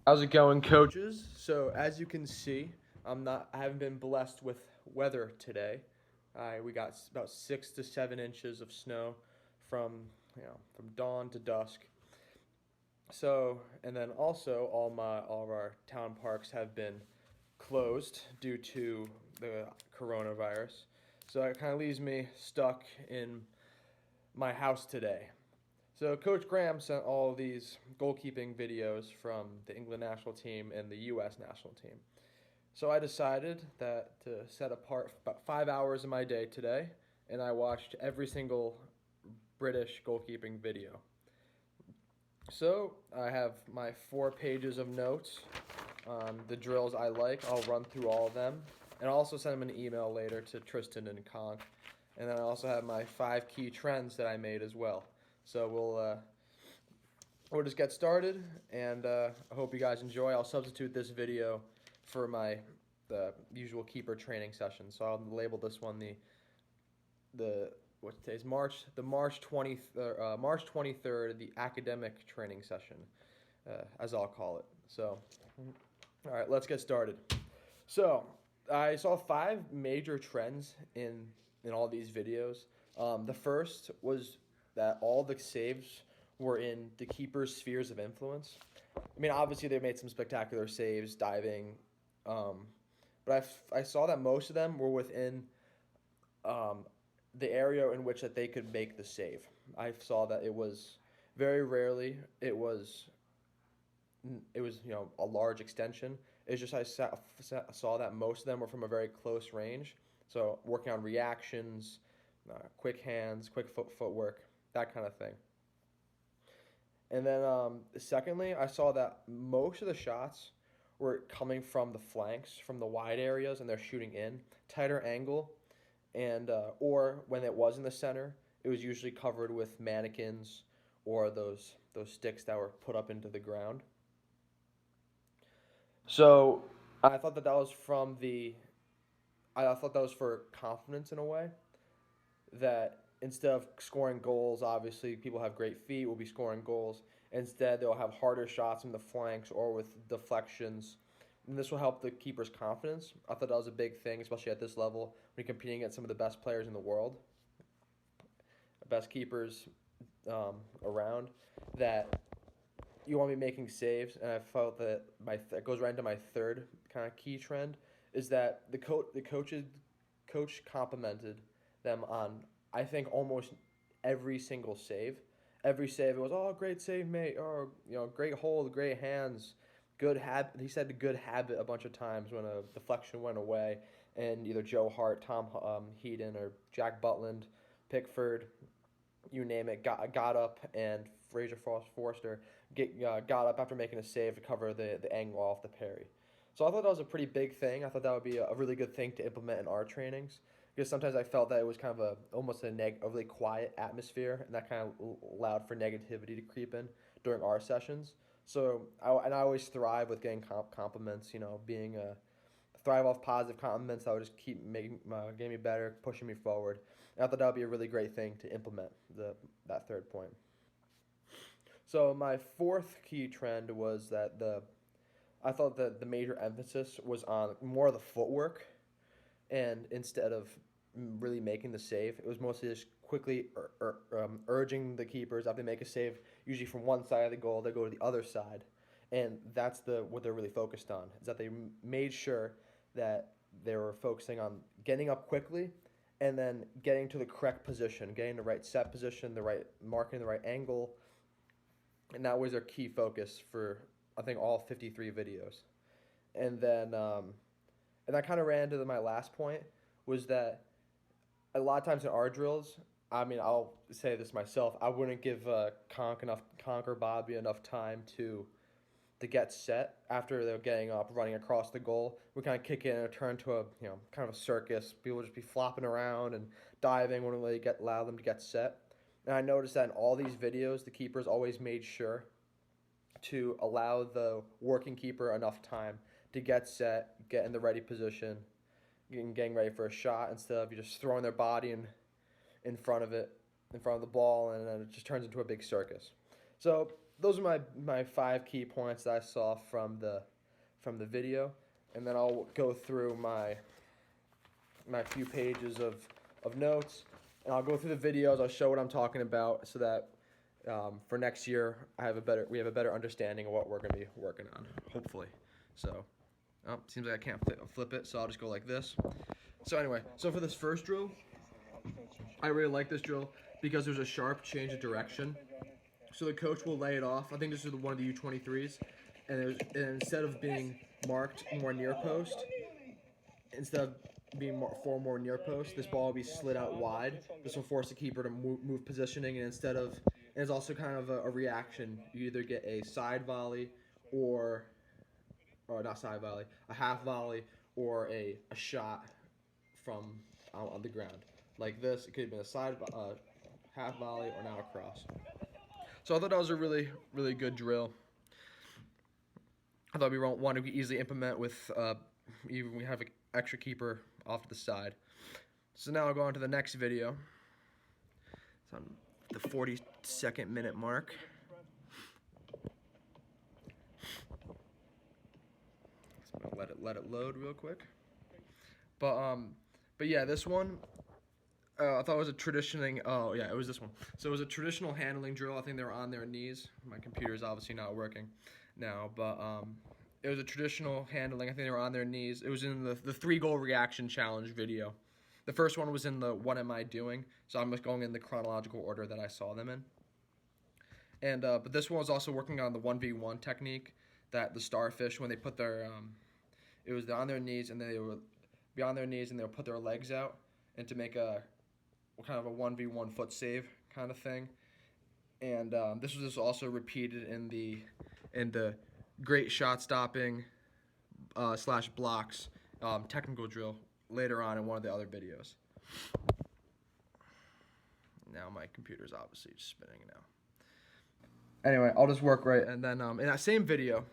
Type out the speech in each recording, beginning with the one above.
How's it going, coaches? So as you can see, I haven't been blessed with weather today. We got about 6 to 7 inches of snow from from dawn to dusk. So and then also all of our town parks have been closed due to the coronavirus. So it kind of leaves me stuck in my house today. So Coach Graham sent all these goalkeeping videos from the England national team and the U.S. national team. So I decided that to set apart about 5 hours of my day today, and I watched every single British goalkeeping video. So I have my 4 pages of notes on the drills I like. I'll run through all of them, and I'll also send them an email later to Tristan and Conk. And then I also have my 5 key trends that I made as well. So we'll just get started, and I hope you guys enjoy. I'll substitute this video for the usual keeper training session. So I'll label this one the what today's March the March 23rd, the academic training session, as I'll call it. So, all right, let's get started. So I saw 5 major trends in all these videos. The first was that all the saves were in the keeper's spheres of influence. I mean, obviously they made some spectacular saves, diving, but I saw that most of them were within the area in which that they could make the save. I saw that it was very rarely it was a large extension. It's just saw that most of them were from a very close range. So working on reactions, quick hands, quick footwork, that kind of thing. And then, secondly, I saw that most of the shots were coming from the flanks, from the wide areas, and they're shooting in tighter angle, and or when it was in the center, it was usually covered with mannequins or those sticks that were put up into the ground. So I thought that was I thought that was for confidence in a way, that instead of scoring goals, obviously people have great feet, will be scoring goals. Instead, they'll have harder shots from the flanks or with deflections. And this will help the keeper's confidence. I thought that was a big thing, especially at this level, when you're competing against some of the best players in the world, best keepers around, that you want to be making saves. And I felt that that goes right into my third kind of key trend, is that the coach complimented them on, I think, almost every single save. Every save, it was, oh, great save, mate. Oh, great hold, great hands, good habit. He said the good habit a bunch of times when a deflection went away, and either Joe Hart, Tom Heaton, or Jack Butland, Pickford, you name it, got up, and Fraser Forster got up after making a save to cover the angle off the parry. So I thought that was a pretty big thing. I thought that would be a really good thing to implement in our trainings, because sometimes I felt that it was kind of almost a really quiet atmosphere, and that kind of allowed for negativity to creep in during our sessions. So I always thrive with getting compliments. Being thrive off positive compliments that would just keep getting me better, pushing me forward. And I thought that would be a really great thing to implement that third point. So my fourth key trend was that I thought that the major emphasis was on more of the footwork, and instead of really making the save, it was mostly just quickly urging the keepers after they make a save, usually from one side of the goal, they go to the other side, and that's what they're really focused on, is that they made sure that they were focusing on getting up quickly, and then getting to the correct position, getting the right set position, the right marking, the right angle, and that was their key focus for, I think, all 53 videos. And then and that kind of ran into my last point, was that a lot of times in our drills, I mean, I'll say this myself, I wouldn't give Conk or Bobby enough time to get set after they're getting up, running across the goal. We kind of kick in and turn to a kind of a circus. People would just be flopping around and diving, wouldn't really allow them to get set. And I noticed that in all these videos, the keepers always made sure to allow the working keeper enough time to get set, get in the ready position, getting ready for a shot, instead of just throwing their body in front of the ball, and then it just turns into a big circus. So those are my 5 key points that I saw from the video, and then I'll go through my few pages of notes, and I'll go through the videos. I'll show what I'm talking about, so that for next year we have a better understanding of what we're going to be working on, hopefully. So, seems like I can't flip it, so I'll just go like this. So anyway, so for this first drill, I really like this drill because there's a sharp change of direction. So the coach will lay it off. I think this is one of the U23s, and instead of being marked more near post, instead of being more near post, this ball will be slid out wide. This will force the keeper to move positioning, and and it's also kind of a reaction. You either get a side volley or not side volley, a half volley, or a shot from on the ground. Like this, it could have been a side half volley or now a cross. So I thought that was a really, really good drill. I thought we want to easily implement with even we have an extra keeper off to the side. So now I'll go on to the next video. It's on the 42nd minute mark. So I'm gonna let it load real quick. But yeah, this one. I thought it was a traditioning. Oh yeah, it was this one. So it was a traditional handling drill. I think they were on their knees. My computer is obviously not working now, but it was a traditional handling. I think they were on their knees. It was in the 3-goal reaction challenge video. The first one was in the What Am I Doing? So I'm just going in the chronological order that I saw them in. And but this one was also working on the 1v1 technique that the starfish, when they put their it was on their knees, and then they would be on their knees and they would put their legs out, and to make a kind of a 1v1 foot save kind of thing. And this was just also repeated in the great shot stopping / blocks technical drill later on in one of the other videos. Now my computer's obviously just spinning now. Anyway, I'll just work right, and then in that same video,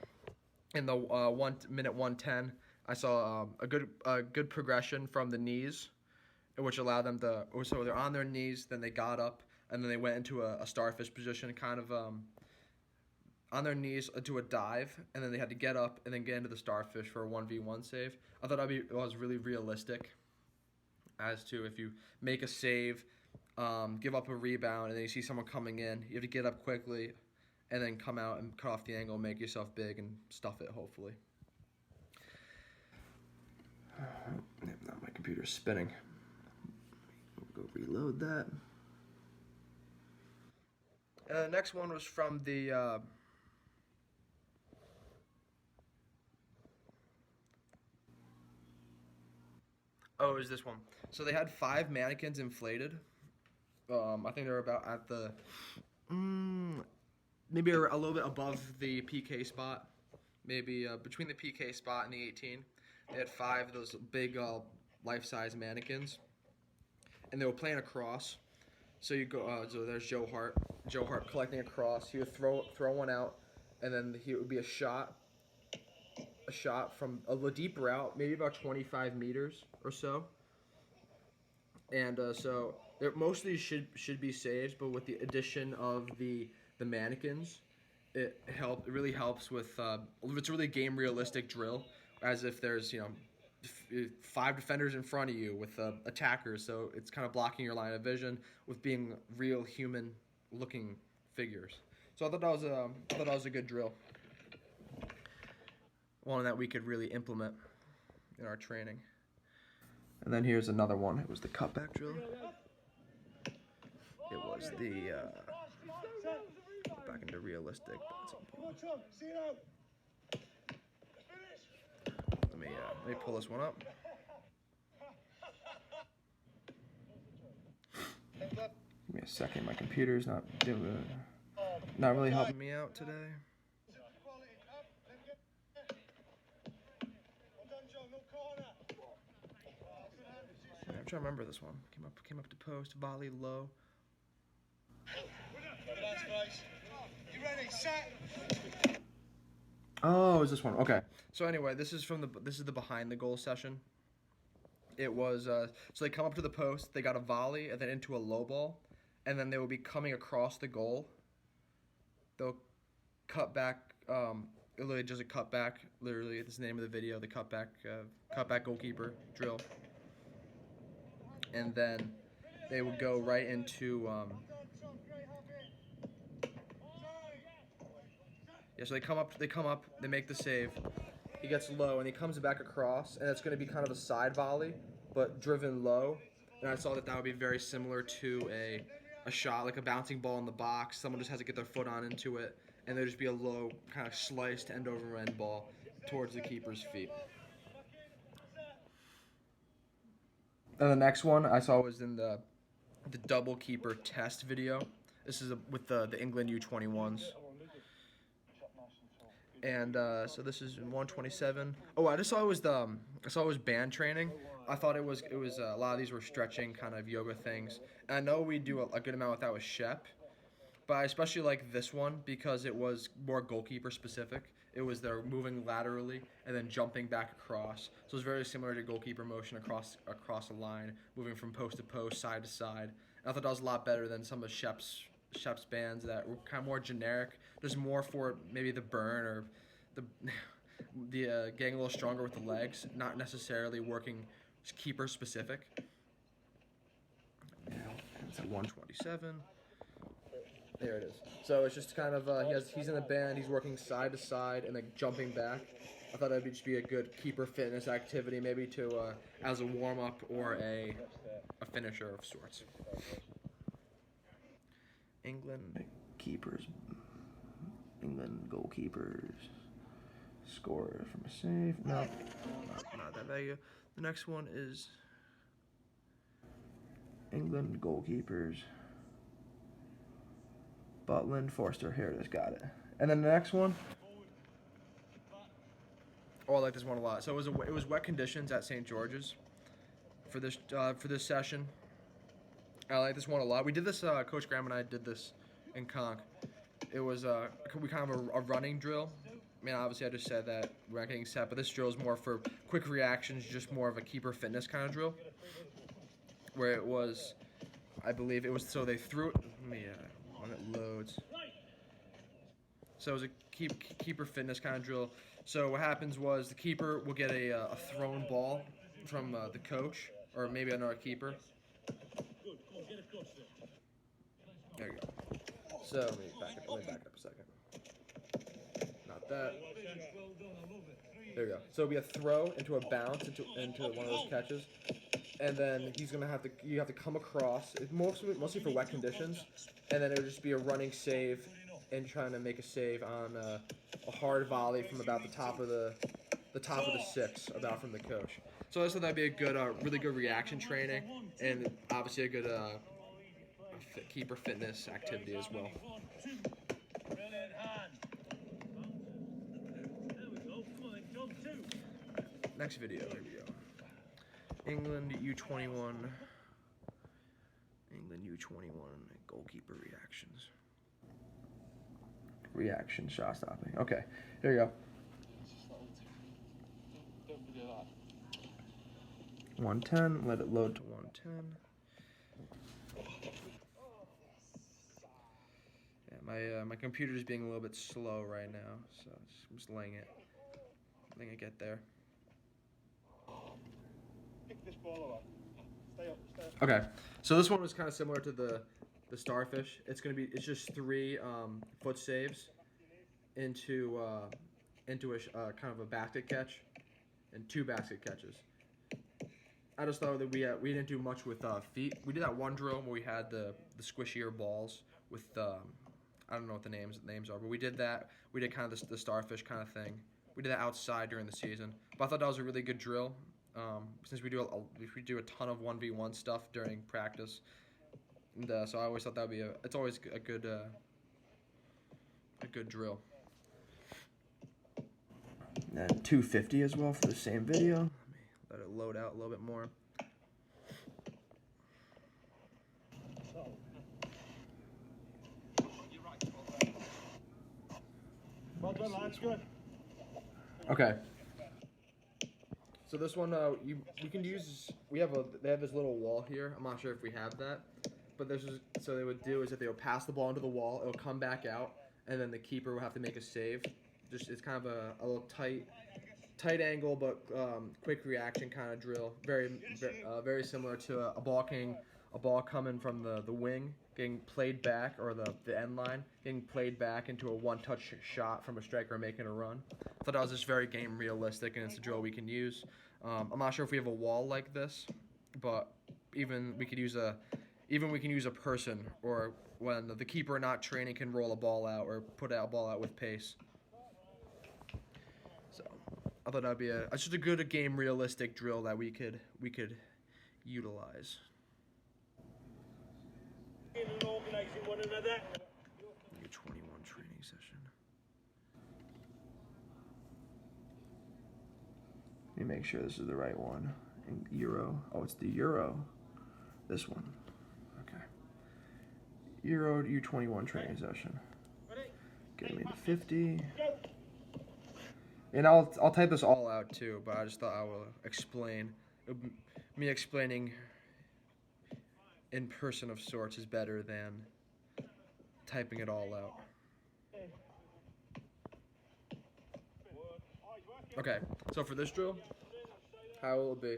in the 1 minute 110, I saw a good progression from the knees, which allowed them to. So they're on their knees, then they got up, and then they went into a starfish position, kind of on their knees into a dive, and then they had to get up and then get into the starfish for a 1v1 save. I thought it was really realistic as to if you make a save, give up a rebound, and then you see someone coming in, you have to get up quickly and then come out and cut off the angle, make yourself big, and stuff it, hopefully. Now my computer's spinning. We'll go reload that. The next one was from the it was this one. So they had 5 mannequins inflated. I think they were about at the maybe a little bit above the PK spot, maybe between the PK spot and the 18. They had 5 of those big life-size mannequins, and they were playing a cross. So you go. So there's Joe Hart. Joe Hart collecting a cross. He would throw one out, and then it would be a shot from a deeper out, maybe about 25 meters or so. And so most of these should be saves, but with the addition of the mannequins, it really helps with it's a really game realistic drill, as if there's 5 defenders in front of you with attackers, so it's kind of blocking your line of vision with being real human looking figures. So I thought that was a good drill, one that we could really implement in our training. And then here's another one. It was the cutback drill. It was the back into realistic. Let me pull this one up. Give me a second. My computer's not really helping me out today. I'm trying to remember this one. Came up to post, volley low. Oh, is this one? Okay. So anyway, this is the behind the goal session. It was so they come up to the post, they got a volley and then into a low ball, and then they will be coming across the goal. They'll cut back. It literally just a cutback. Literally, that's the name of the video. The cutback goalkeeper drill. And then they would go right into. Yeah, so they come up. They make the save. He gets low, and he comes back across, and it's going to be kind of a side volley, but driven low. And I saw that would be very similar to a shot, like a bouncing ball in the box. Someone just has to get their foot on into it, and there'd just be a low, kind of sliced end-over-end ball towards the keeper's feet. And the next one I saw was in the double keeper test video. This is with the England U21s. And so this is in 127. Oh, I just saw it was band training. I thought it was a lot of these were stretching kind of yoga things. And I know we do a good amount with that with Shep, but I especially like this one because it was more goalkeeper specific. It was they're moving laterally and then jumping back across. So it's very similar to goalkeeper motion across a line, moving from post to post, side to side. And I thought that was a lot better than some of Shep's bands that were kind of more generic. There's more for maybe the burn or the getting a little stronger with the legs, not necessarily working keeper specific. It's at 127. There it is. So it's just kind of he's in the band, he's working side to side and like jumping back. I thought that'd just be a good keeper fitness activity, maybe to as a warm up or a finisher of sorts. England goalkeepers score from a save. No, not that value. The next one is England goalkeepers. Butland, Forster. Here it is. Got it. And then the next one. Oh, I like this one a lot. So it was wet conditions at St. George's for this session. I like this one a lot. We did this. Coach Graham and I did this in Conch. It was we kind of a running drill. I mean, obviously, I just said that we're not getting set, but this drill is more for quick reactions, just more of a keeper fitness kind of drill. Where it was, I believe it was. So they threw it. Let me when it loads. So it was a keeper fitness kind of drill. So what happens was the keeper will get a thrown ball from the coach or maybe another keeper. There you go. So let me back up a second. Not that. There you go. So it'll be a throw into a bounce into one of those catches, and then you have to come across. It's mostly for wet conditions, and then it'll just be a running save and trying to make a save on a hard volley from about the top of the six, about from the coach. So I thought that'd be a good, really good reaction training, and obviously a good keeper fitness activity as well. Next video, here we go. England U21 goalkeeper reactions. Reaction shot stopping. Okay, here you go. 110, let it load to 110. Yeah, my computer is being a little bit slow right now, so I'm just letting it get there. Pick this ball up. Stay up. Okay, so this one was kind of similar to the starfish. It's just 3 foot saves into a kind of a basket catch and 2 basket catches. I just thought that we didn't do much with feet. We did that one drill where we had the squishier balls with I don't know what the names are, but we did that. We did kind of the starfish kind of thing. We did that outside during the season, but I thought that was a really good drill. Since we do a ton of 1v1 stuff during practice, and so I always thought that would be it's always a good drill. And then 250 as well for the same video. Let it load out a little bit more. Well done, lads. Good. Okay. So this one, you can use. They have this little wall here. I'm not sure if we have that, but so they would do is that they would pass the ball into the wall. It'll come back out, and then the keeper will have to make a save. Just it's kind of a little tight angle, but quick reaction kind of drill. Very similar to a ball coming from the wing, getting played back, or the end line, getting played back into a one-touch shot from a striker making a run. I thought that was just very game realistic, and it's a drill we can use. I'm not sure if we have a wall like this, but even we can use a person, or when the keeper not training can roll a ball out or put a ball out with pace. So I thought that'd be just a good game realistic drill that we could utilize. In and organising one another. Your 21 training session. Let me make sure this is the right one. Euro. Oh, it's the Euro. This one. Okay. Euro U21 training session. Get me to 50. And I'll type this all out too, but I just thought I will explain. Me explaining in person of sorts is better than typing it all out. Okay, so for this drill, how it will be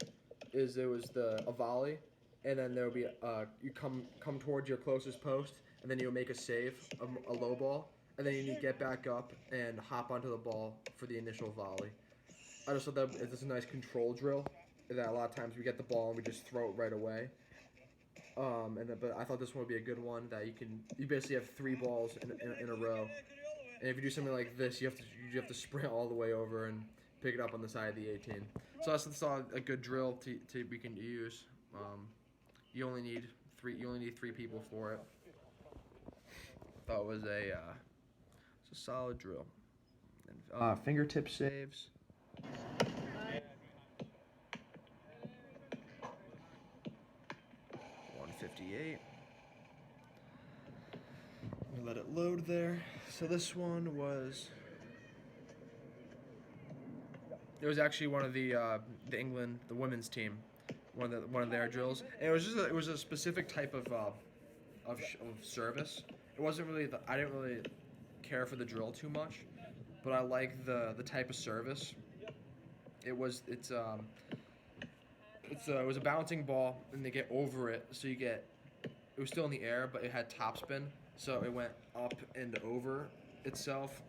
is it was a volley, and then there will be you come towards your closest post, and then you'll make a save, a low ball, and then you need to get back up and hop onto the ball for the initial volley. I just thought that it's a nice control drill, that a lot of times we get the ball and we just throw it right away. But I thought this one would be a good one that you basically have 3 balls in a row, and if you do something like this, you have to sprint all the way over and pick it up on the side of the 18. So that's a good drill we can use. You only need 3 people for it. Thought it was it's a solid drill. Fingertip saves. 158. Let it load there. So this one was. It was actually one of the England, the women's team, one of their drills. And it was a specific type of service. It wasn't really I didn't really care for the drill too much, but I like the type of service. It was a bouncing ball, and they get over it, so it was still in the air, but it had topspin, so it went up and over itself.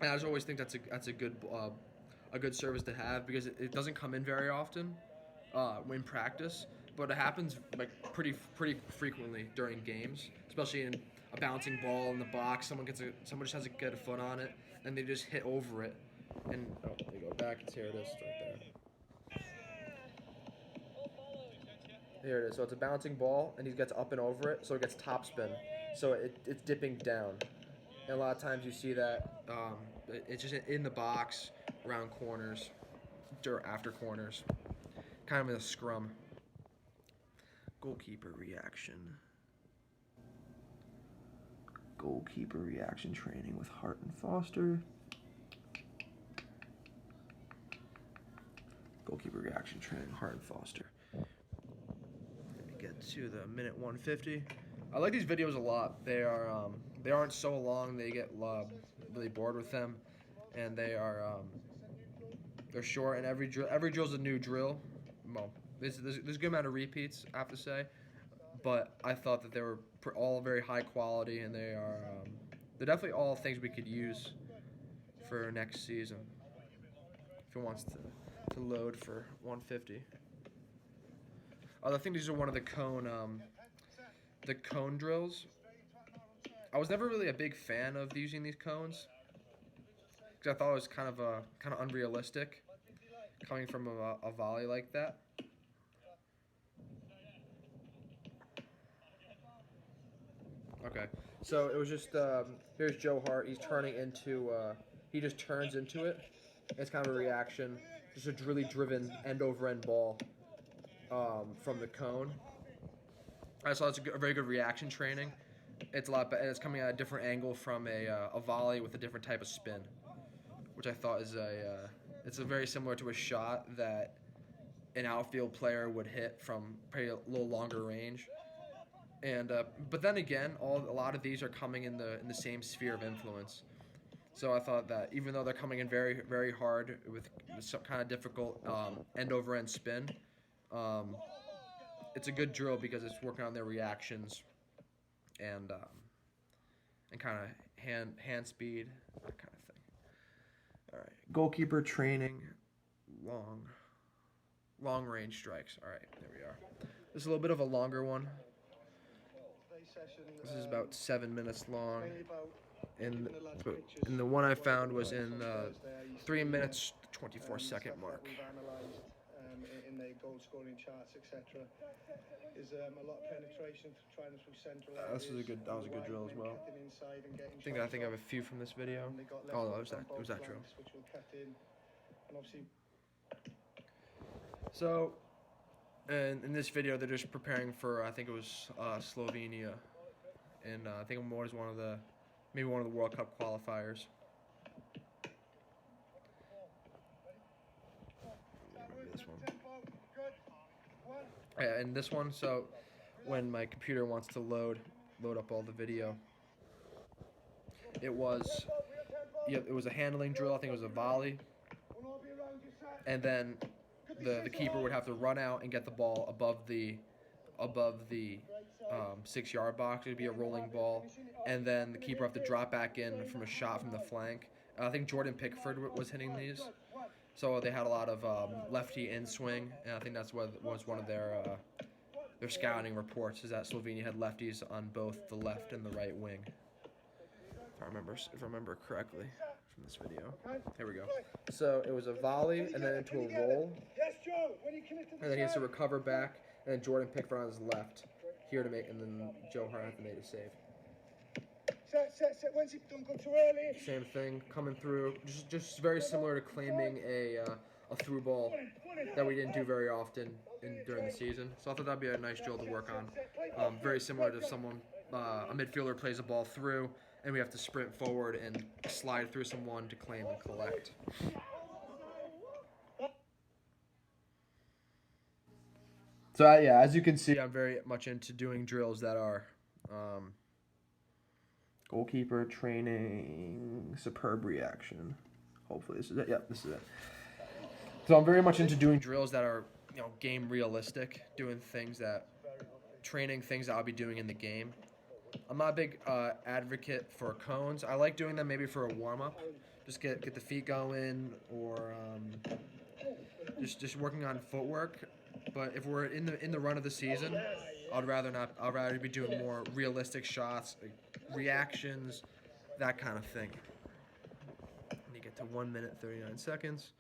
And I just always think that's a good service to have, because it doesn't come in very often in practice, but it happens like pretty frequently during games, especially in a bouncing ball in the box. Someone just has to get a foot on it, and they just hit over it, and there you go back. Here it is, right there. Here it is. So it's a bouncing ball, and he gets up and over it, so it gets topspin, so it's dipping down. And a lot of times you see that it's just in the box, around corners, or after corners, kind of in a scrum. Goalkeeper reaction. Goalkeeper reaction training with Hart and Foster. Goalkeeper reaction training, Hart and Foster. Let me get to the minute 150. I like these videos a lot. They aren't so long. They get really bored with them, and they're short. And every drill's a new drill. Well, there's a good amount of repeats, I have to say, but I thought that they were all very high quality, and they're definitely all things we could use for next season if it wants to load for 150. I think these are one of the cone drills. I was never really a big fan of using these cones, because I thought it was kind of unrealistic coming from a volley like that. Okay, so it was just here's Joe Hart. He just turns into it. It's kind of a reaction, just a really driven end over end ball from the cone. I saw it's a very good reaction training. It's a lot better. It's coming at a different angle from a volley with a different type of spin, which I thought is it's very similar to a shot that an outfield player would hit from probably a little longer range. And but then again, a lot of these are coming in the same sphere of influence. So I thought that even though they're coming in very very hard with some kind of difficult end over end spin, um, it's a good drill because it's working on their reactions and kind of hand speed, that kind of thing. All right, goalkeeper training, long range strikes. All right, there we are. This is a little bit of a longer one. This is about 7 minutes long, and the one I found was in 3 minutes 24-second mark. In their goal scoring charts, etc. Is a lot of penetration trying through central areas. That was a good drill as well. I think I have a few from this video. Oh, no, it was that drill. Which will cut in, and obviously. So, and in this video, they're just preparing for I think it was Slovenia, and I think it was maybe one of the World Cup qualifiers. This one. Yeah, and this one, so when my computer wants to load up all the video, it was a handling drill. I think it was a volley, and then the keeper would have to run out and get the ball above the 6-yard box. It would be a rolling ball, and then the keeper would have to drop back in from a shot from the flank. I think Jordan Pickford was hitting these. So they had a lot of lefty in swing, and I think that's what was one of their scouting reports, is that Slovenia had lefties on both the left and the right wing. If I remember correctly from this video. Here we go. So it was a volley and then into a roll, and then he has to recover back, and then Jordan Pickford on his left here to make, and then Joe Hart made a save. Same thing, coming through, just very similar to claiming a through ball that we didn't do very often during the season. So I thought that'd be a nice drill to work on. Very similar to a midfielder plays a ball through, and we have to sprint forward and slide through someone to claim and collect. So yeah, as you can see, I'm very much into doing drills that are goalkeeper training, superb reaction. Hopefully this is it. Yep, this is it. So I'm very much into doing drills that are, game realistic, training things that I'll be doing in the game. I'm not a big advocate for cones. I like doing them maybe for a warm up, just get the feet going, or just working on footwork. But if we're in the run of the season, I'd rather be doing more realistic shots, like reactions, that kind of thing. And you get to 1 minute 39 seconds.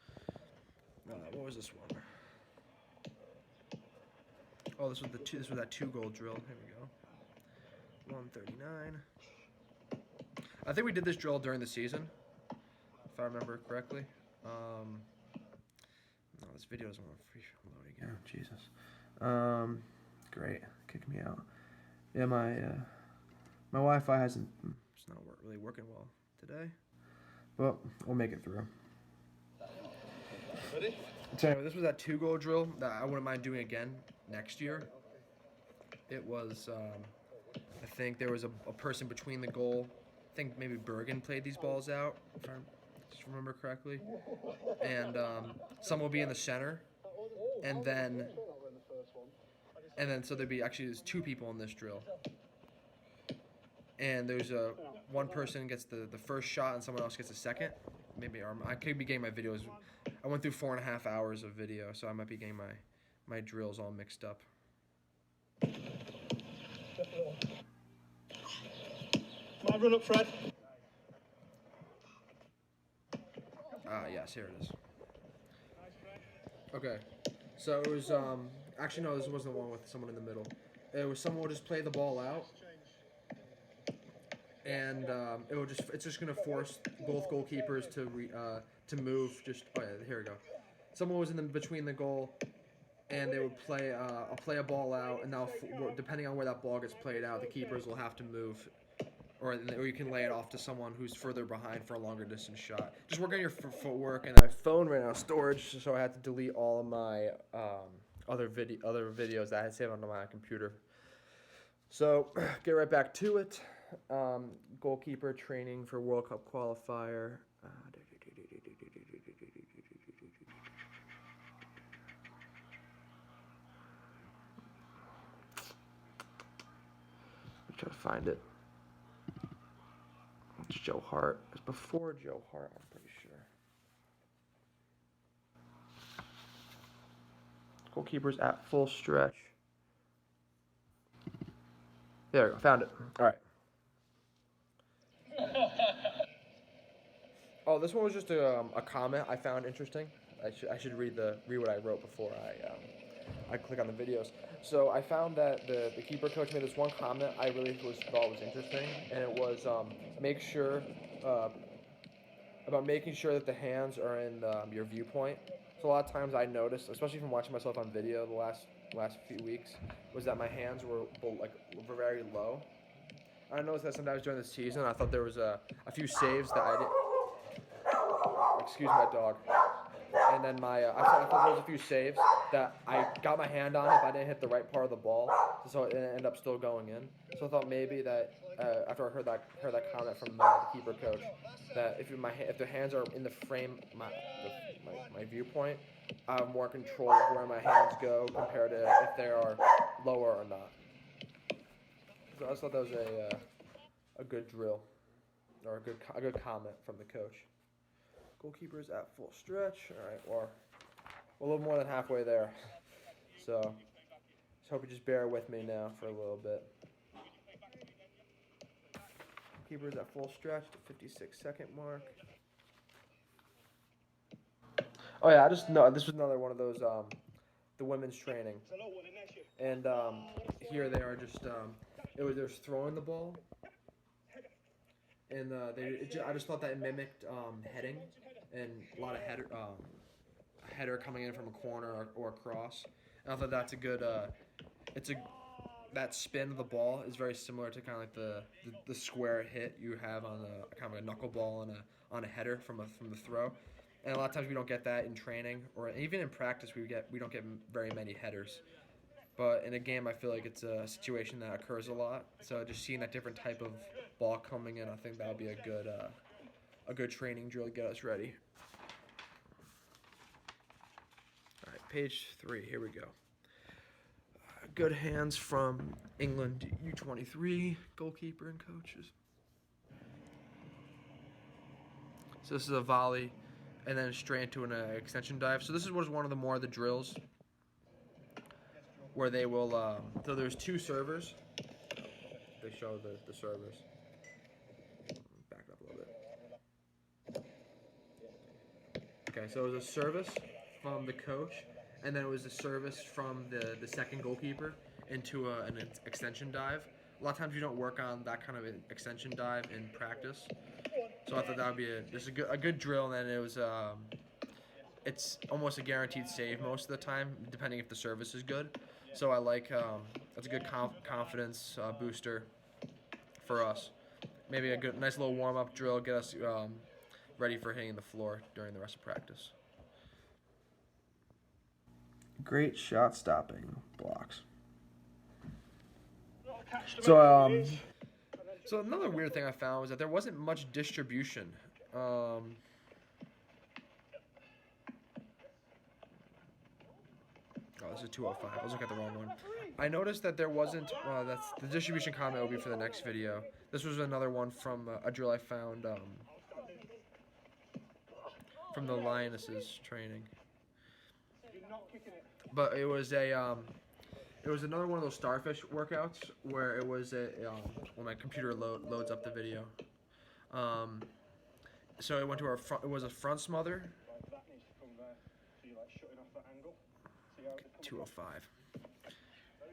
What was this one? Oh, this was that 2-goal drill. Here we go. 139. I think we did this drill during the season, if I remember correctly. No, this video doesn't want to load again. Oh, Jesus. Great. Kick me out. Yeah, my Wi-Fi it's not really working well today. But we'll make it through. Ready? So anyway, this was that 2-goal drill that I wouldn't mind doing again next year. It was, I think there was a person between the goal. I think maybe Bergen played these balls out, if I just remember correctly. And some will be in the center, and then so there's 2 people in this drill. And there's one person gets the first shot and someone else gets the second. Maybe I could be getting my videos. I went through 4.5 hours of video, so I might be getting my drills all mixed up. Run up, Fred. Yes, here it is. Okay, so it was actually no, this wasn't the one with someone in the middle. It was someone would just play the ball out, and it's just gonna force both goalkeepers to move. Here we go. Someone was between the goal, and they would play a ball out, and now depending on where that ball gets played out, the keepers will have to move, or you can lay it off to someone who's further behind for a longer distance shot. Just work on your footwork. And my phone ran out of storage, so I had to delete all of my other videos that I had saved onto my computer. So, get right back to it. Goalkeeper training for World Cup qualifier. I'm trying to find it. It's Joe Hart. It's before Joe Hart, I'm pretty sure. Goalkeeper's at full stretch. There we go. Found it. All right. Oh, this one was just a comment I found interesting. I should read what I wrote before I click on the videos. So I found that the keeper coach made this one comment I really thought was interesting, and it was make sure about making sure that the hands are in your viewpoint. So a lot of times I noticed, especially from watching myself on video the last few weeks, was that my hands were were very low. I noticed that sometimes during the season I thought there was a few saves that I didn't. Excuse my dog. And then I thought there was a few saves that I got my hand on it, but I didn't hit the right part of the ball, so it ended up still going in. So I thought maybe that after I heard that comment from the keeper coach, that if the hands are in the frame, my viewpoint, I have more control of where my hands go compared to if they are lower or not. So I just thought that was a good drill, or a good comment from the coach. Goalkeeper's at full stretch. All right, we're a little more than halfway there. So, just hope you just bear with me now for a little bit. Goalkeeper's at full stretch, the 56-second mark. Oh yeah, I just know this was another one of those the women's training, and here they are just they're just throwing the ball, and I just thought that it mimicked heading, and a lot of header coming in from a corner or a cross. And I thought that's a good. That spin of the ball is very similar to kind of like the square hit you have on a kind of a knuckleball on a header from the throw. And a lot of times we don't get that in training or even in practice. We don't get very many headers. But in a game, I feel like it's a situation that occurs a lot. So just seeing that different type of ball coming in, I think that'll be a good training drill to get us ready. All right, page 3. Here we go. Good hands from England U23 goalkeeper and coaches. So this is a volley, and then straight into an extension dive. So this was one of the more of the drills where they will. So there's two servers. They show the servers. Back up a little bit. Okay, so it was a service from the coach, and then it was a service from the second goalkeeper into an extension dive. A lot of times you don't work on that kind of an extension dive in practice, so I thought that would be a good drill. And then it was it's almost a guaranteed save most of the time, depending if the service is good. So I like that's a good confidence booster for us. Maybe a nice little warm up drill, get us ready for hitting the floor during the rest of practice. Great shot stopping blocks. So another weird thing I found was that there wasn't much distribution. Oh, this is 205. I was looking at the wrong one. I noticed that there wasn't. That's the distribution comment will be for the next video. This was another one from a drill I found from the Lionesses training. But it was another one of those starfish workouts where it was when my computer loads up the video. So it went to it was a front smother. 205.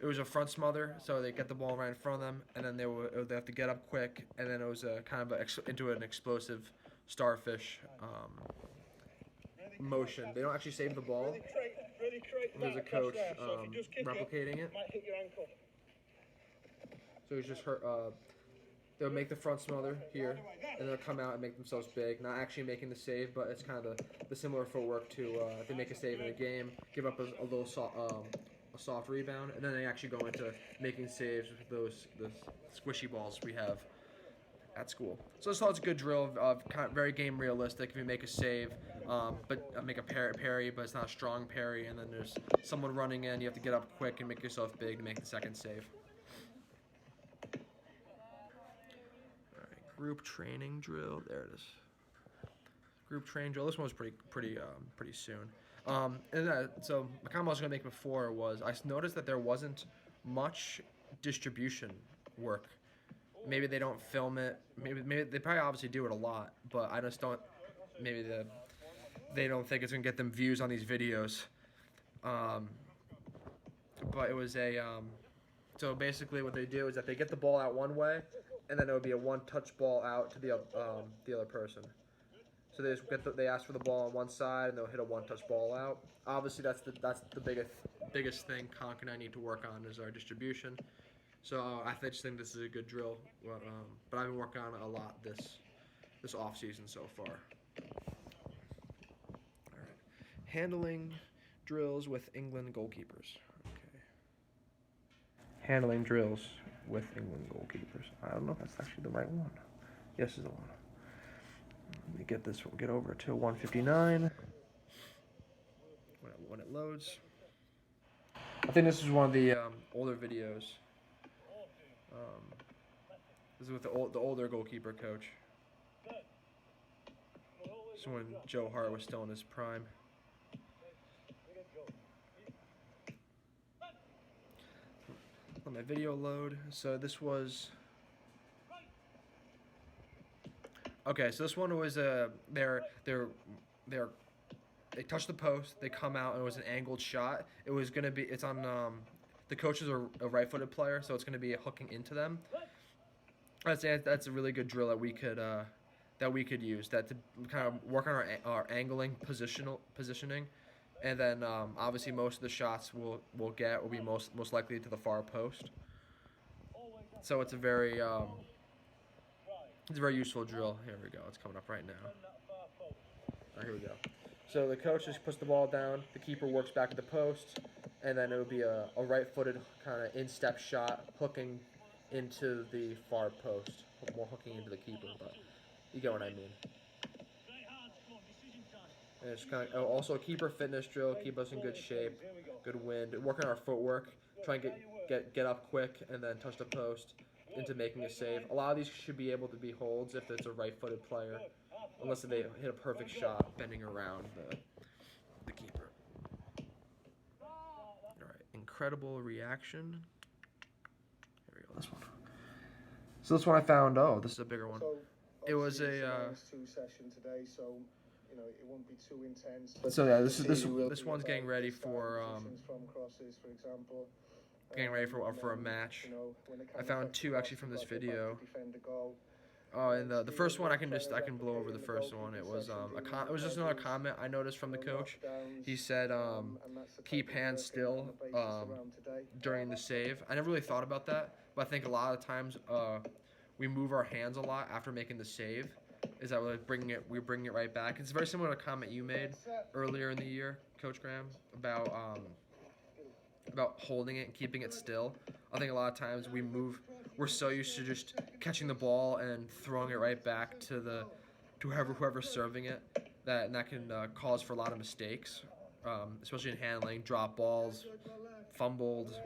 It was a front smother, so they get the ball right in front of them, and then they have to get up quick, and then it was kind of into an explosive starfish motion. They don't actually save the ball. There's a coach replicating it. So he's just hurt. They'll make the front smother here, and they'll come out and make themselves big. Not actually making the save, but it's kind of the similar footwork to if they make a save in a game, give up a a soft rebound, and then they actually go into making saves with the squishy balls we have at school. So this is a good drill of kind of very game realistic. If you make a save, but make a parry, but it's not a strong parry, and then there's someone running in, you have to get up quick and make yourself big to make the second save. All right, group training drill. There it is. Group training drill. This one was pretty soon. So the comment I was gonna make before was I noticed that there wasn't much distribution work. Maybe they don't film it. Maybe they probably obviously do it a lot, but I just don't. Maybe they don't think it's gonna get them views on these videos. But it was so basically what they do is that they get the ball out one way, and then it would be a one-touch ball out to the other person. So they just they ask for the ball on one side, and they'll hit a one-touch ball out. Obviously, that's the biggest thing Conk and I need to work on is our distribution. So I just think this is a good drill, but I've been working on it a lot this off season so far. All right, handling drills with England goalkeepers. Okay, handling drills with England goalkeepers. I don't know if that's actually the right one. Yes, is the one. Let me get this. Get over to 159 when it loads. I think this is one of the older videos. This is with the older goalkeeper coach. This is when Joe Hart was still in his prime. Let my video load. So this was. Okay, so this one was they touched the post, they come out, and it was an angled shot. It was gonna be it's on the coach is a right-footed player, so it's gonna be hooking into them. That's a really good drill that we could use to kind of work on our angling positioning, and then obviously most of the shots will be most likely to the far post. So it's a very useful drill. Here we go. It's coming up right now. All right, here we go. So the coach just puts the ball down. The keeper works back at the post, and then it would be a right-footed kind of in-step shot, hooking into the far post, more hooking into the keeper. But you get what I mean. And it's kind of also a keeper fitness drill. Keep us in good shape, good wind. Working on our footwork. Try and get up quick, and then touch the post into making a save. A lot of these should be able to be holds if it's a right-footed player, unless they hit a perfect shot bending around the keeper. All right, incredible reaction. Here we go, this one. So this one I found. Oh, this is a bigger one. It was a. Two session today, so it won't be too intense. So yeah, this one's getting ready for from crosses, for example. Getting ready for a match. I found two actually from this video. Oh, and the first one I can blow over the first one. It was it was just another comment I noticed from the coach. He said keep hands still during the save. I never really thought about that, but I think a lot of times we move our hands a lot after making the save. Is that we're bringing it right back? It's very similar to a comment you made earlier in the year, Coach Graham, about holding it and keeping it still. I think a lot of times we're so used to just catching the ball and throwing it right back to whoever's serving it that can cause for a lot of mistakes, especially in handling, drop balls, fumbled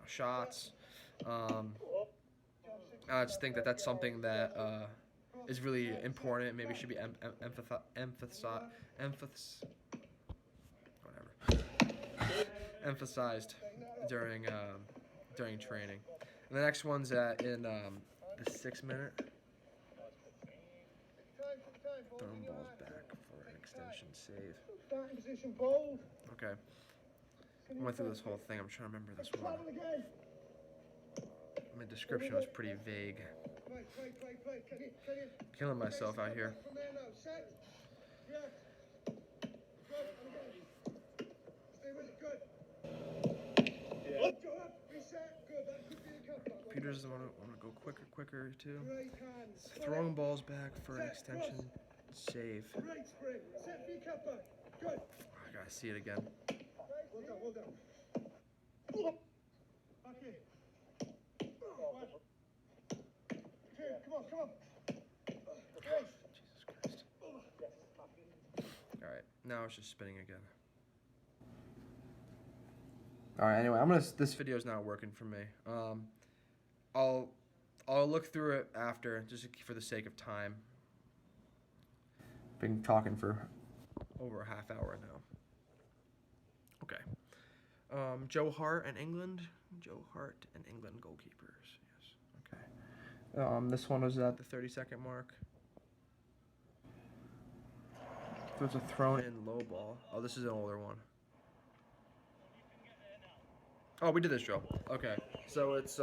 shots. I just think that's something that is really important. Maybe should be emphasized during training. And the next one's in the 6 minute. Throwing balls back for an extension save. Okay. I went through this whole thing. I'm trying to remember this one. My description was pretty vague. Killing myself out here. Peter doesn't want to go quicker too. Throwing balls back for an extension save. I gotta see it again. Back here. Here, come on, come on. Grace. Jesus Christ. Alright, now it's just spinning again. Alright, anyway, this video's not working for me. I'll look through it after, just for the sake of time. Been talking for over a half hour now. Okay. Joe Hart and England. Joe Hart and England goalkeepers. Yes. Okay. This one was at the 30-second mark. So it's a thrown in low ball. Oh, this is an older one. Oh, we did this drill. Okay. So it's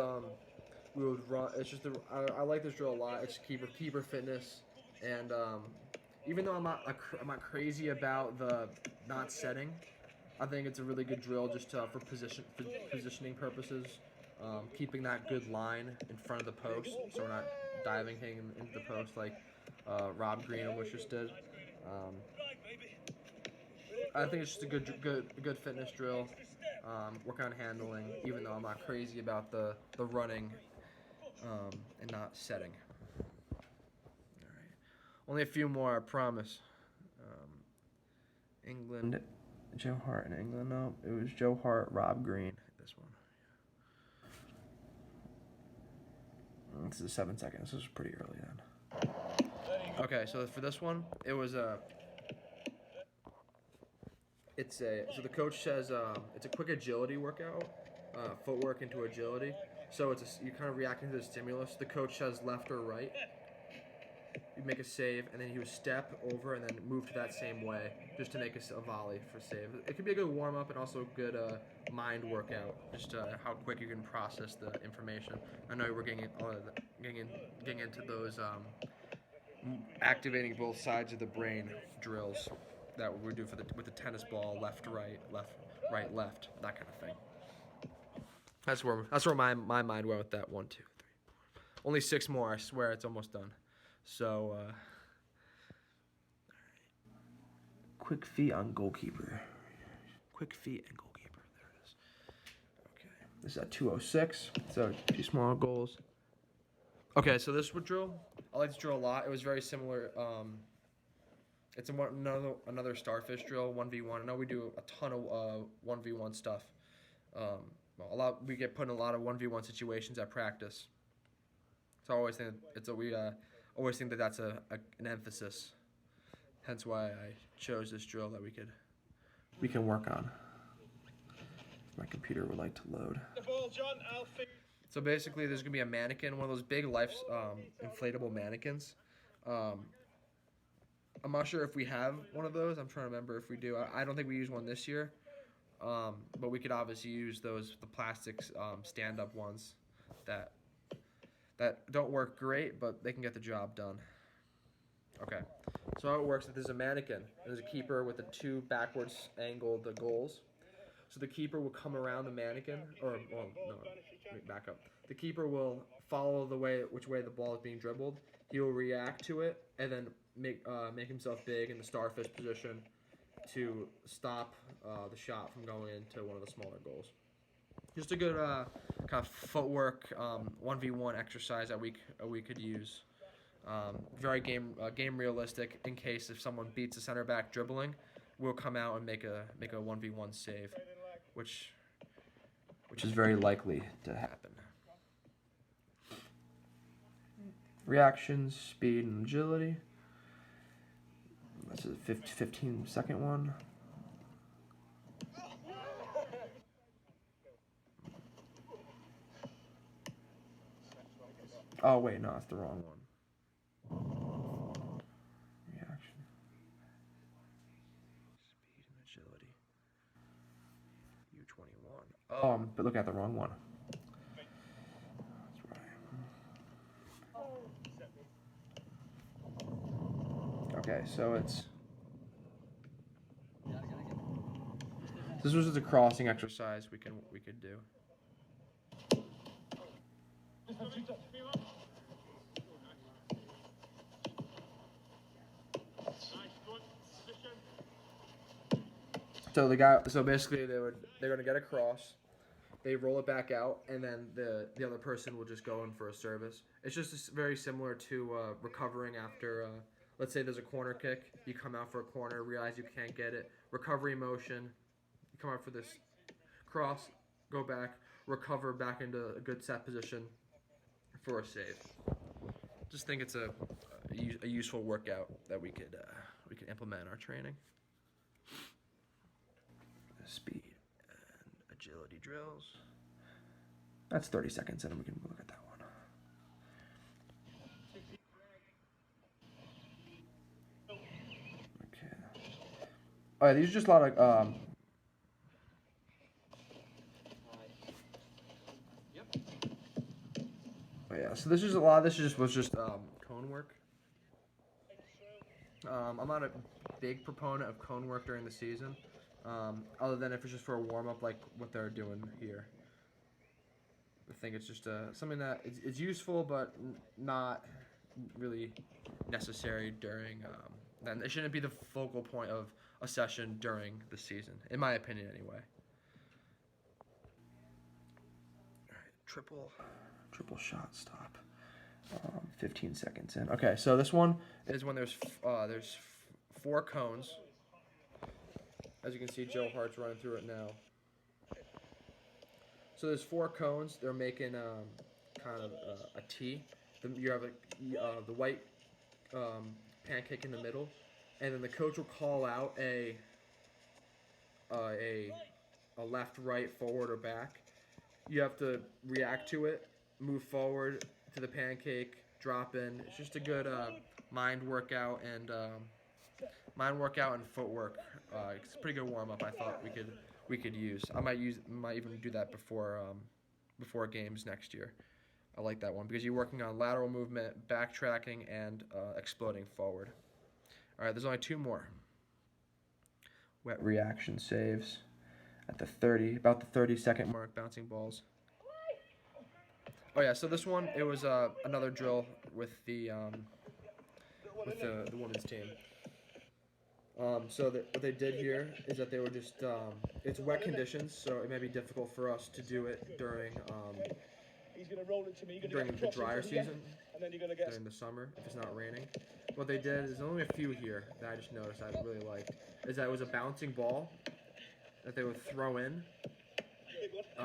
we would run. It's just I like this drill a lot. It's keeper fitness, and even though I'm not crazy about the not setting, I think it's a really good drill just for positioning purposes. Keeping that good line in front of the post, so we're not diving into the post like Rob Green almost just did. I think it's just a good fitness drill. Work on handling, even though I'm not crazy about the running and not setting. All right, only a few more, I promise. England, Joe Hart in England. No, it was Joe Hart, Rob Green. This one. This is 7 seconds. This is pretty early then. Okay, so for this one, it was so the coach says it's a quick agility workout, footwork into agility. So you're kind of reacting to the stimulus. The coach says left or right. You make a save, and then you step over and then move to that same way just to make a volley for save. It could be a good warm up and also a good mind workout, just how quick you can process the information. I know we're getting into those activating both sides of the brain drills that we do with the tennis ball, left, right, left, that kind of thing. That's where my mind went with that. 1, 2, 3, 4. Only 6 more. I swear it's almost done. So, quick feet on goalkeeper. Quick feet and goalkeeper. There it is. Okay. This is at 2:06. So 2 small goals. Okay, so this drill, I like this drill a lot. It was very similar. It's another starfish drill, 1v1. I know we do a ton of 1v1 stuff. We get put in a lot of 1v1 situations at practice. So I always think always think that that's an emphasis. Hence why I chose this drill that we can work on. My computer would like to load. The ball, John. I'll fix. So basically, there's gonna be a mannequin, one of those big inflatable mannequins. I'm not sure if we have one of those. I'm trying to remember if we do. I don't think we used one this year, but we could obviously use the plastics stand-up ones that don't work great, but they can get the job done. Okay, so how it works is there's a mannequin. There's a keeper with the 2 backwards angled goals. So the keeper will come around the mannequin, back up. The keeper will follow which way the ball is being dribbled. He will react to it and then make himself big in the starfish position to stop the shot from going into one of the smaller goals. Just a good kind of footwork 1v1 exercise that we could use. Very game realistic. In case if someone beats the center back dribbling, we'll come out and make a 1v1 save, which is very likely to happen. Reactions, speed, and agility. This is a 15-second one. Oh wait, no, that's the wrong one. Reaction. Speed and agility. U21. Oh, but look at the wrong one. That's right. Okay, so this was just a crossing exercise we could do. So basically they're gonna get across. they roll it back out, and then the other person will just go in for a service. It's just very similar to recovering after, let's say there's a corner kick. You come out for a corner, realize you can't get it. Recovery motion. You come out for this cross, go back, recover back into a good set position for a save. Just think it's a useful workout that we could implement in our training. Speed and agility drills. That's 30 seconds in, and we can look at that one. Okay. All right, these are just a lot of. Oh yeah, so this is a lot. This was just cone work. I'm not a big proponent of cone work during the season, other than if it's just for a warm up, like what they're doing here. I think it's just something that it's useful, but not really necessary during. Then it shouldn't be the focal point of a session during the season, in my opinion, anyway. All right, triple shot stop. 15 seconds in. Okay, so this one is when there's 4 cones. As you can see, Joe Hart's running through it now. So there's 4 cones. They're making kind of a T. You have the white pancake in the middle, and then the coach will call out a left, right, forward, or back. You have to react to it, move forward to the pancake, drop in. It's just a good mind workout and footwork. It's a pretty good warm up. I thought we could use. I might even do that before games next year. I like that one because you're working on lateral movement, backtracking, and exploding forward. All right, there's only 2 more. Wet reaction saves at about the 30-second mark, bouncing balls. Oh yeah, so this one, it was another drill with the women's team. So what they did here is that they were just it's wet conditions, so it may be difficult for us to do it during the drier season, during the summer if it's not raining. What they did is only a few here that I just noticed I really liked. Is that it was a bouncing ball that they would throw in.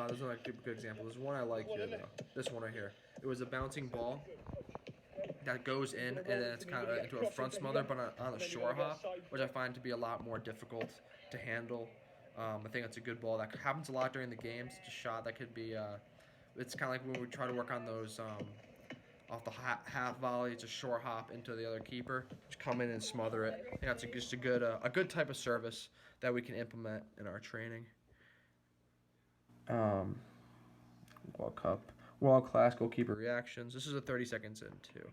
There's not a good example. There's one I like here though. This one right here. It was a bouncing ball that goes in, and then it's kind of into a front smother, but on a shore hop, which I find to be a lot more difficult to handle. I think it's a good ball that happens a lot during the games. It's a shot that could be. It's kind of like when we try to work on those off the half volley. It's a shore hop into the other keeper. Just come in and smother it. I think that's just a good type of service that we can implement in our training. World class goalkeeper reactions. This is a 30 seconds in too,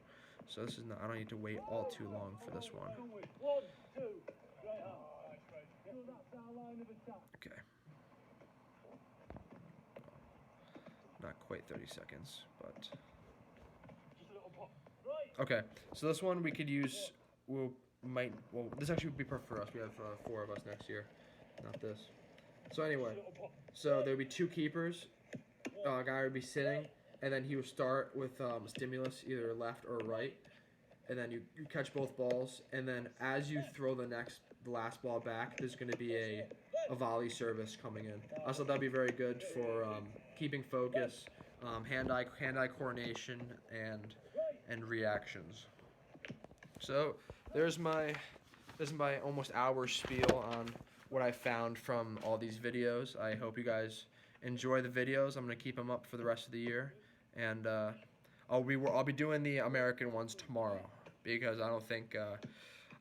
so this is not. I don't need to wait all too long for this one. Okay. Not quite 30 seconds, but okay. So this one we could use. This actually would be perfect for us. We have 4 of us next year, not this. So anyway, so there would be 2 keepers. A guy would be sitting, and then he would start with stimulus, either left or right, and then you catch both balls, and then as you throw the last ball back, there's going to be a volley service coming in. Also, that'd be very good for keeping focus, hand-eye coordination, and reactions. So this is my almost hour spiel on what I found from all these videos. I hope you guys enjoy the videos. I'm gonna keep them up for the rest of the year, and I'll be doing the American ones tomorrow because I don't think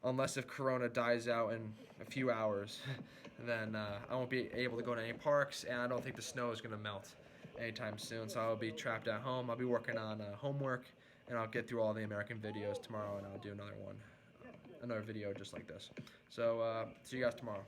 unless if Corona dies out in a few hours, then I won't be able to go to any parks, and I don't think the snow is gonna melt anytime soon. So I'll be trapped at home. I'll be working on homework, and I'll get through all the American videos tomorrow, and I'll do another video just like this. So see you guys tomorrow.